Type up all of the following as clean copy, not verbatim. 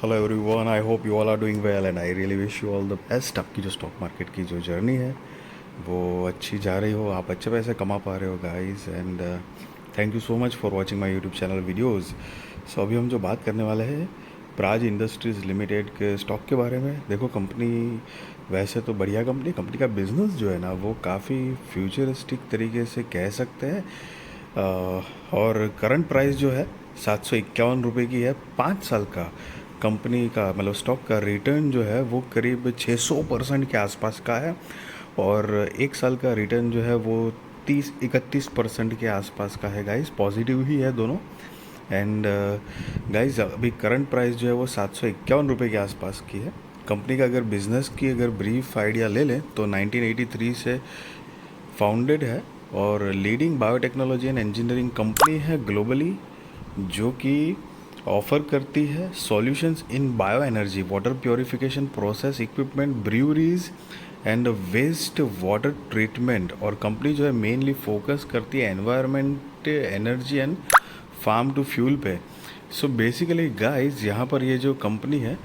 Hello everyone, I hope you all are doing well and I really wish you all the best. आपकी जो stock market की जो journey है वो अच्छी जा रही हो, आप अच्छे पैसे कमा पा रहे हो guys. And thank you so much for watching my YouTube channel videos. So अभी हम जो बात करने वाले हैं प्राज इंडस्ट्रीज़ लिमिटेड के स्टॉक के बारे में। देखो, कंपनी वैसे तो बढ़िया कंपनी का बिजनेस जो है ना वो काफ़ी फ्यूचरिस्टिक तरीके से कह सकते हैं। और करंट प्राइस जो है 751 रुपये की है। 5 साल का कंपनी का मतलब स्टॉक का रिटर्न जो है वो करीब 600% के आसपास का है। और 1 साल का रिटर्न जो है वो 30-31% के आसपास का है गाइस। पॉजिटिव ही है दोनों। एंड गाइस, अभी करंट प्राइस जो है वो 751 रुपये के आसपास की है। कंपनी का अगर बिज़नेस की अगर ब्रीफ आइडिया ले लें तो 1983 से फाउंडेड है और leading biotechnology and engineering company है ग्लोबली, जो कि ऑफर करती है solutions in bio energy, water purification process equipment, breweries and waste water treatment. और कंपनी जो है मेनली फोकस करती है environment, energy and farm to fuel पे। सो बेसिकली गाइस, यहाँ पर ये जो कंपनी है,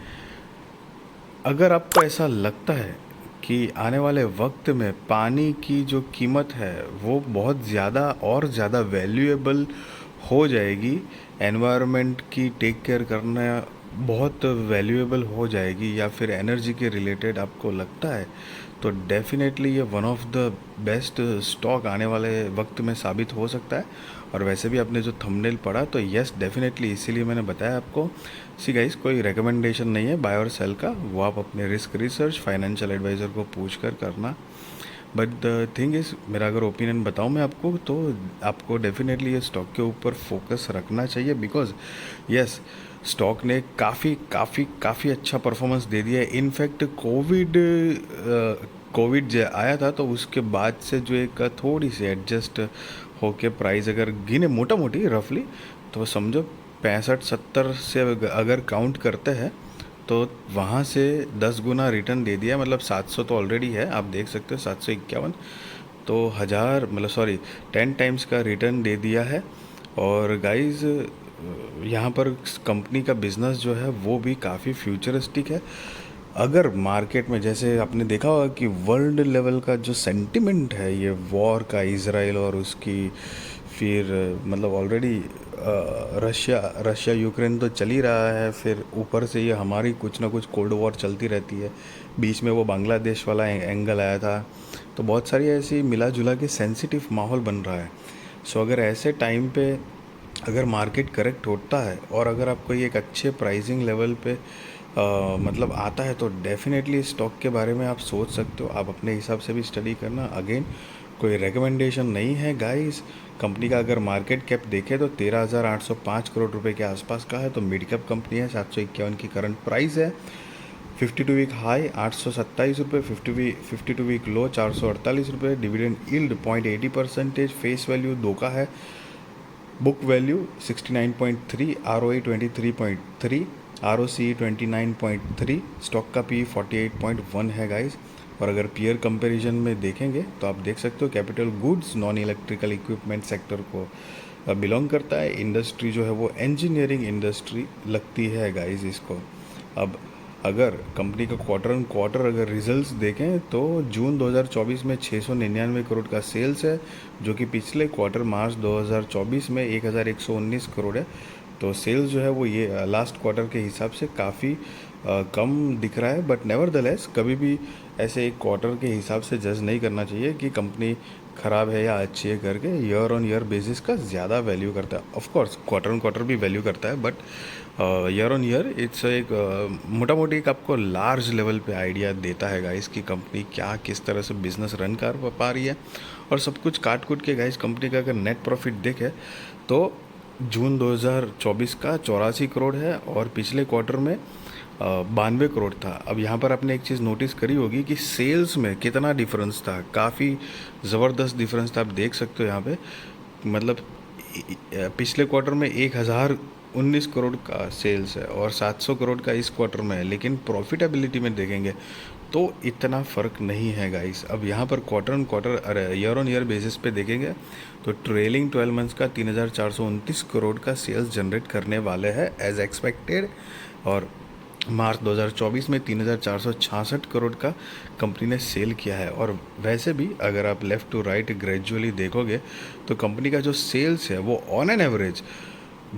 अगर आपको ऐसा लगता है कि आने वाले वक्त में पानी की जो कीमत है वो बहुत ज़्यादा और ज़्यादा वैल्यूएबल हो जाएगी, एनवायरनमेंट की टेक केयर करना बहुत वैल्यूएबल हो जाएगी, या फिर एनर्जी के रिलेटेड आपको लगता है, तो डेफिनेटली ये one of the best stock आने वाले वक्त में साबित हो सकता है। और वैसे भी आपने जो थंबनेल पढ़ा तो यस डेफिनेटली, इसीलिए मैंने बताया आपको। सी गाइस, कोई रिकमेंडेशन नहीं है बाय और सेल का, वो आप अपने रिस्क रिसर्च फाइनेंशियल एडवाइज़र को पूछ कर करना। बट द थिंग इज़, मेरा अगर ओपिनियन बताऊं मैं आपको, तो आपको डेफिनेटली ये स्टॉक के ऊपर फोकस रखना चाहिए। बिकॉज यस, स्टॉक ने काफ़ी काफ़ी काफ़ी अच्छा परफॉर्मेंस दे दिया है। इनफैक्ट कोविड जो आया था तो उसके बाद से जो एक थोड़ी सी एडजस्ट होके प्राइस अगर गिने मोटा मोटी रफली, तो समझो 65-70 से अगर काउंट करते हैं तो वहाँ से 10 गुना रिटर्न दे दिया। मतलब 700 तो ऑलरेडी है, आप देख सकते हो 751, तो 1000 मतलब सॉरी 10 टाइम्स का रिटर्न दे दिया है। और गाइस, यहाँ पर कंपनी का बिजनेस जो है वो भी काफ़ी फ्यूचरिस्टिक है। अगर मार्केट में जैसे आपने देखा होगा कि वर्ल्ड लेवल का जो सेंटिमेंट है ये वॉर का, इज़राइल और उसकी, फिर मतलब ऑलरेडी रशिया यूक्रेन तो चल ही रहा है, फिर ऊपर से ये हमारी कुछ ना कुछ कोल्ड वॉर चलती रहती है। बीच में वो बांग्लादेश वाला एंगल आया था, तो बहुत सारी ऐसी मिला जुला के सेंसिटिव माहौल बन रहा है। सो अगर ऐसे टाइम पे अगर मार्केट करेक्ट होता है और अगर आपको ये एक अच्छे प्राइसिंग लेवल पे मतलब आता है, तो डेफिनेटली स्टॉक के बारे में आप सोच सकते हो। आप अपने हिसाब से भी स्टडी करना। अगेन, कोई रिकमेंडेशन नहीं है गाइस। कंपनी का अगर मार्केट कैप देखें तो 13,805 करोड़ रुपए के आसपास का है, तो मिड कैप कंपनी है। 751 की करंट प्राइस है। 52 वीक हाई 827 रुपये, 52 वीक लो 448 रुपये। डिविडेंड यील्ड 0.80%, फेस वैल्यू 2 का है, book value 69.3, ROE 23.3, ROCE 29.3, stock का पी 48.1 है गाइस। और अगर पीयर कंपैरिजन में देखेंगे तो आप देख सकते हो capital goods non electrical equipment sector को बिलोंग करता है। इंडस्ट्री जो है वो इंजीनियरिंग इंडस्ट्री लगती है गाइस इसको। अब अगर कंपनी का क्वार्टर ऑन क्वार्टर अगर रिजल्ट्स देखें तो जून 2024 में 699 करोड़ का सेल्स है, जो कि पिछले क्वार्टर मार्च 2024 में 1119 करोड़ है। तो सेल्स जो है वो ये लास्ट क्वार्टर के हिसाब से काफ़ी कम दिख रहा है। बट नेवरदलेस, कभी भी ऐसे एक क्वार्टर के हिसाब से जज नहीं करना चाहिए कि कंपनी ख़राब है या अच्छी है करके। ईयर ऑन ईयर बेसिस का ज़्यादा वैल्यू करता है। Of course quarter on quarter भी वैल्यू करता है, but year on year it's एक मोटा मोटी एक आपको लार्ज लेवल पे आइडिया देता है गाइस कि कंपनी क्या किस तरह से बिजनेस रन कर पा रही है। और सब कुछ काट कूट के गाइस, कंपनी का अगर नेट प्रॉफिट देखे तो जून 2024 का 84 करोड़ है और पिछले क्वार्टर में 92 करोड़ था। अब यहाँ पर आपने एक चीज़ नोटिस करी होगी कि सेल्स में कितना डिफरेंस था, काफ़ी ज़बरदस्त डिफरेंस था। आप देख सकते हो यहाँ पे, मतलब पिछले क्वार्टर में 1019 करोड़ का सेल्स है और 700 करोड़ का इस क्वार्टर में है, लेकिन प्रॉफिटेबिलिटी में देखेंगे तो इतना फ़र्क नहीं है गाइस। अब यहाँ पर quarter on quarter year on year basis पे देखेंगे तो ट्रेलिंग 12 मंथ्स का 3,429 करोड़ का सेल्स जनरेट करने वाले हैं एज एक्सपेक्टेड। और मार्च 2024 में 3,466 करोड़ का कंपनी ने सेल किया है। और वैसे भी अगर आप लेफ़्ट टू राइट ग्रेजुअली देखोगे तो कंपनी का जो सेल्स है वो on an average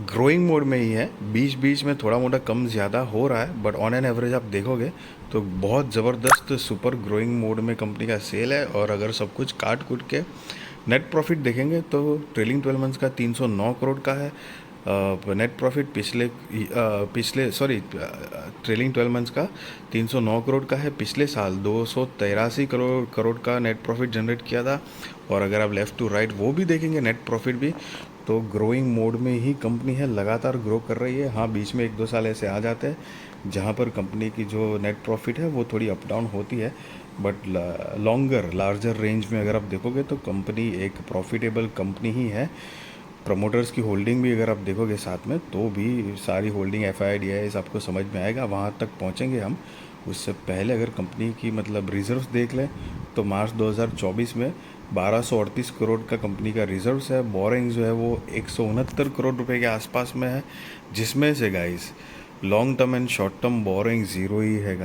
growing mode में ही है। बीच बीच में थोड़ा मोटा कम ज़्यादा हो रहा है, बट ऑन एन एवरेज आप देखोगे तो बहुत ज़बरदस्त सुपर ग्रोइंग मोड में कंपनी का सेल है। और अगर सब कुछ काट कूट के नेट प्रॉफिट देखेंगे तो ट्रेलिंग 12 मंथ्स का 309 करोड़ का है। नेट प्रॉफिट पिछले सॉरी ट्रेलिंग 12 मंथ्स का 309 करोड़ का है। पिछले साल 283 करोड़ का नेट प्रॉफिट जनरेट किया था। और अगर आप लेफ़्ट टू राइट वो भी देखेंगे नेट प्रॉफिट भी, तो ग्रोइंग मोड में ही कंपनी है, लगातार ग्रो कर रही है। हाँ, बीच में 1-2 साल ऐसे आ जाते हैं जहाँ पर कंपनी की जो नेट प्रॉफिट है वो थोड़ी अप डाउन होती है, बट लॉन्गर लार्जर रेंज में अगर आप देखोगे तो कंपनी एक प्रॉफिटेबल कंपनी ही है। प्रमोटर्स की होल्डिंग भी अगर आप देखोगे साथ में, तो भी सारी होल्डिंग FIDIs आपको समझ में आएगा, वहाँ तक पहुँचेंगे हम। उससे पहले अगर कंपनी की मतलब रिजर्व्स देख लें तो मार्च 2024 में 1238 करोड़ का कंपनी का रिजर्व्स है। बोरिंग जो है वो 169 करोड़ रुपए के आसपास में है, जिसमें से guys long term and short term borrowing zero ही है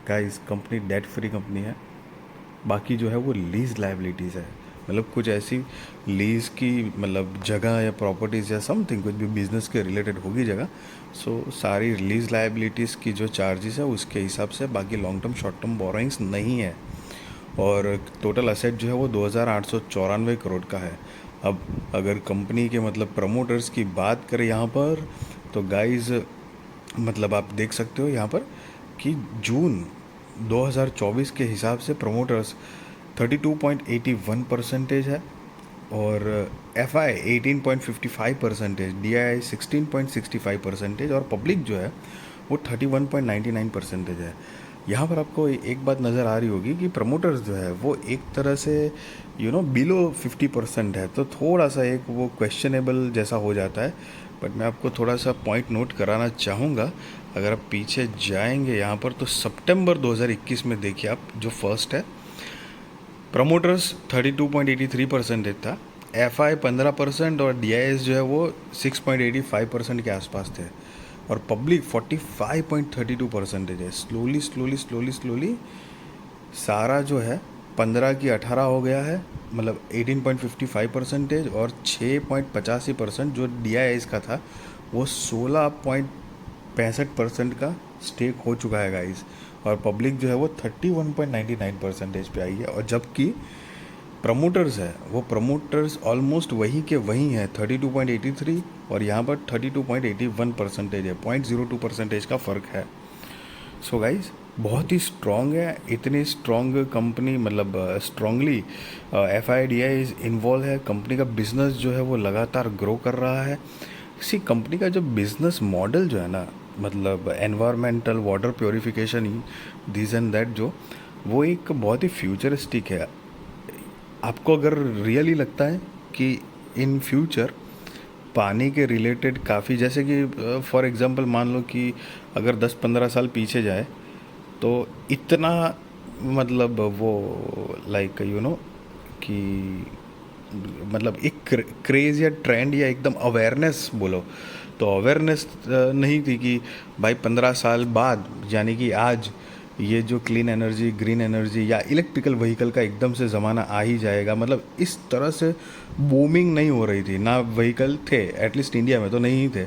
guys company debt free company है। बाकी जो है वो लीज लाइबिलिटीज़ है, मतलब कुछ ऐसी लीज की मतलब जगह या प्रॉपर्टीज़ या समथिंग कुछ भी बिजनेस के रिलेटेड होगी जगह, सो सारी लीज लाइबिलिटीज़ की जो चार्जेस है उसके हिसाब से, बाकी long term short term borrowings नहीं है। और टोटल असेट जो है वो 2,894 करोड़ का है। अब अगर कंपनी के मतलब प्रमोटर्स की बात करें यहाँ पर, तो गाइस मतलब आप देख सकते हो यहाँ पर कि जून 2024 के हिसाब से प्रमोटर्स 32.81% है, और FI 18.55%, DII 16.65%, और पब्लिक जो है वो 31.99% है। यहाँ पर आपको एक बात नज़र आ रही होगी कि प्रमोटर्स जो है वो एक तरह से बिलो 50% है, तो थोड़ा सा एक वो क्वेश्चनेबल जैसा हो जाता है। बट मैं आपको थोड़ा सा पॉइंट नोट कराना चाहूँगा। अगर आप पीछे जाएंगे यहाँ पर तो सितंबर 2021 में देखिए आप, जो फर्स्ट है प्रमोटर्स 32.83% था, FI 15% और DIS जो है वो 6.85% के आसपास थे, और पब्लिक 45.32% है। स्लोली सारा जो है 15 की 18 हो गया है, मतलब 18.55%, और 6.85% जो DIS का था वो 16.65% का स्टेक हो चुका है गाइस। और पब्लिक जो है वो 31.99% पे आई है। और जबकि प्रमोटर्स है वो प्रमोटर्स ऑलमोस्ट वही के वही है, 32.83, और यहाँ पर 32.81% है, 0.02% का फ़र्क है। सो गाइज बहुत ही स्ट्रॉन्ग है, इतनी स्ट्रॉन्ग कंपनी, मतलब स्ट्रॉन्गली FIDI इन्वॉल्व है। कंपनी का बिजनेस जो है वो लगातार ग्रो कर रहा है। इसी कंपनी का जो बिजनेस मॉडल जो है ना, मतलब environmental water purification this and that, जो वो एक बहुत ही फ्यूचरिस्टिक है। आपको अगर रियली लगता है कि इन फ्यूचर पानी के रिलेटेड काफ़ी, जैसे कि फॉर एग्जांपल मान लो कि अगर 10-15 साल पीछे जाए तो इतना मतलब वो लाइक कि मतलब एक क्रेज़ या ट्रेंड या एकदम अवेयरनेस बोलो तो अवेयरनेस नहीं थी कि भाई 15 साल बाद यानी कि आज ये जो क्लीन एनर्जी, ग्रीन एनर्जी या इलेक्ट्रिकल व्हीकल का एकदम से ज़माना आ ही जाएगा। मतलब इस तरह से बूमिंग नहीं हो रही थी, ना व्हीकल थे, एटलीस्ट इंडिया में तो नहीं ही थे,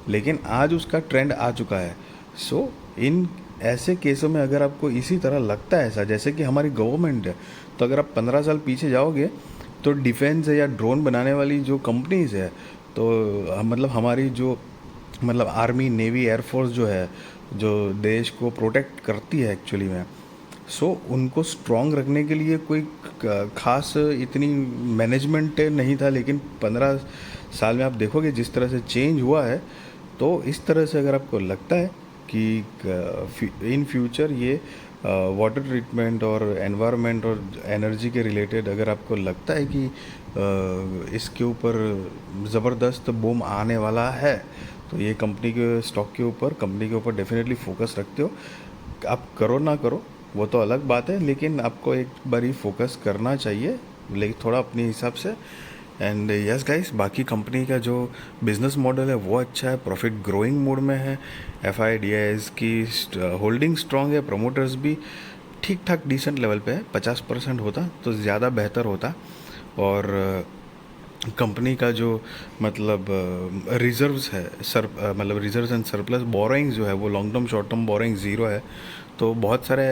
लेकिन आज उसका ट्रेंड आ चुका है। सो इन ऐसे केसों में अगर आपको इसी तरह लगता है ऐसा जैसे कि हमारी गवर्नमेंट है, तो अगर आप 15 साल पीछे जाओगे तो डिफेंस है या ड्रोन बनाने वाली जो कंपनीज़ है, तो मतलब हमारी जो मतलब आर्मी, नेवी, एयरफोर्स जो है, जो देश को प्रोटेक्ट करती है एक्चुअली में, सो उनको स्ट्रॉन्ग रखने के लिए कोई खास इतनी मैनेजमेंट नहीं था। लेकिन 15 साल में आप देखोगे जिस तरह से चेंज हुआ है, तो इस तरह से अगर आपको लगता है कि इन फ्यूचर ये वाटर ट्रीटमेंट और एनवायरनमेंट और एनर्जी के रिलेटेड अगर आपको लगता है कि इसके ऊपर ज़बरदस्त बूम आने वाला है, तो ये कंपनी के स्टॉक के ऊपर, कंपनी के ऊपर डेफिनेटली फोकस रखते हो। आप करो ना करो वो तो अलग बात है, लेकिन आपको एक बारी फोकस करना चाहिए, लेकिन थोड़ा अपने हिसाब से। एंड यस गाइस, बाकी कंपनी का जो बिजनेस मॉडल है वो अच्छा है, प्रॉफिट ग्रोइंग मोड में है, F I D I S की होल्डिंग स्ट्रांग है, प्रमोटर्स भी ठीक ठाक डिसेंट लेवल पे है। 50% होता तो ज़्यादा बेहतर होता। और कंपनी का जो मतलब रिजर्व्स है, मतलब रिजर्व्स एंड सरप्लस बोरोइंग्स जो है वो long term short term borrowing zero है। तो बहुत सारे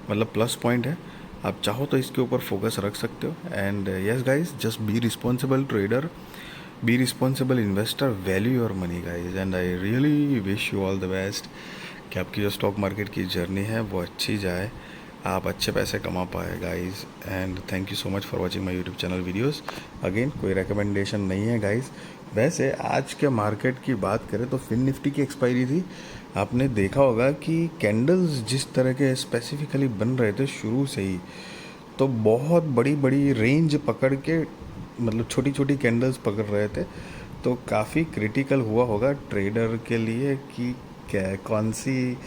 मतलब प्लस पॉइंट है। आप चाहो तो इसके ऊपर फोकस रख सकते हो। And yes guys, just be responsible trader, be responsible investor, value your money guys. And I really wish you all the best कि आपकी जो स्टॉक मार्केट की जर्नी है वो अच्छी जाए, आप अच्छे पैसे कमा पाए guys. And thank you so much for watching my YouTube channel videos. Again कोई रिकमेंडेशन नहीं है गाइस। वैसे आज के मार्केट की बात करें तो फिन निफ्टी की एक्सपायरी थी। आपने देखा होगा कि कैंडल्स जिस तरह के स्पेसिफिकली बन रहे थे शुरू से ही, तो बहुत बड़ी बड़ी रेंज पकड़ के मतलब छोटी छोटी कैंडल्स पकड़ रहे थे। तो काफ़ी क्रिटिकल हुआ होगा ट्रेडर के लिए कि क्या कौन सी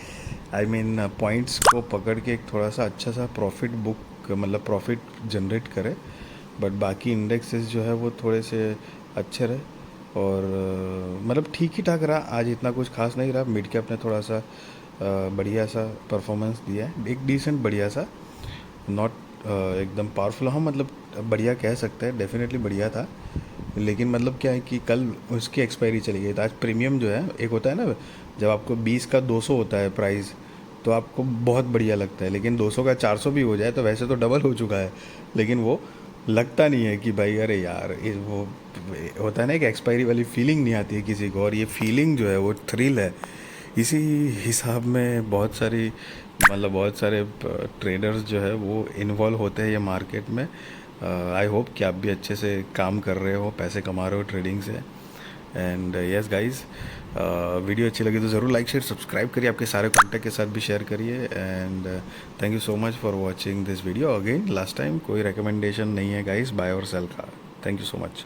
आई मीन पॉइंट्स को पकड़ के एक थोड़ा सा अच्छा सा प्रॉफिट बुक मतलब प्रॉफिट जनरेट करे। बट बाकी इंडेक्सेस जो है वो थोड़े से अच्छे रहे। और मतलब ठीक ही ठाक रहा, आज इतना कुछ खास नहीं रहा। मिड कैप ने थोड़ा सा बढ़िया सा परफॉर्मेंस दिया है, एक डिसेंट बढ़िया सा, नॉट एकदम पावरफुल, हाँ मतलब बढ़िया कह सकते हैं, डेफिनेटली बढ़िया था। लेकिन मतलब क्या है कि कल उसकी एक्सपायरी चली गई, तो आज प्रीमियम जो है, एक होता है ना जब आपको 20 का 200 होता है प्राइस तो आपको बहुत बढ़िया लगता है, लेकिन 200 का 400 भी हो जाए तो वैसे तो डबल हो चुका है, लेकिन वो लगता नहीं है कि भाई अरे यार वो होता है ना, एक एक्सपायरी वाली फीलिंग नहीं आती है किसी को। और ये फीलिंग जो है वो थ्रिल है। इसी हिसाब में बहुत सारी मतलब बहुत सारे ट्रेडर्स जो है वो इन्वॉल्व होते हैं ये मार्केट में। आई होप कि आप भी अच्छे से काम कर रहे हो, पैसे कमा रहे हो ट्रेडिंग से। एंड यस गाइस, वीडियो अच्छी लगी तो ज़रूर लाइक शेयर सब्सक्राइब करिए, आपके सारे कॉन्टैक्ट के साथ भी शेयर करिए। And thank you so much for watching this video. Again last time कोई रिकमेंडेशन नहीं है गाइस बाय और सेल का। Thank you so much.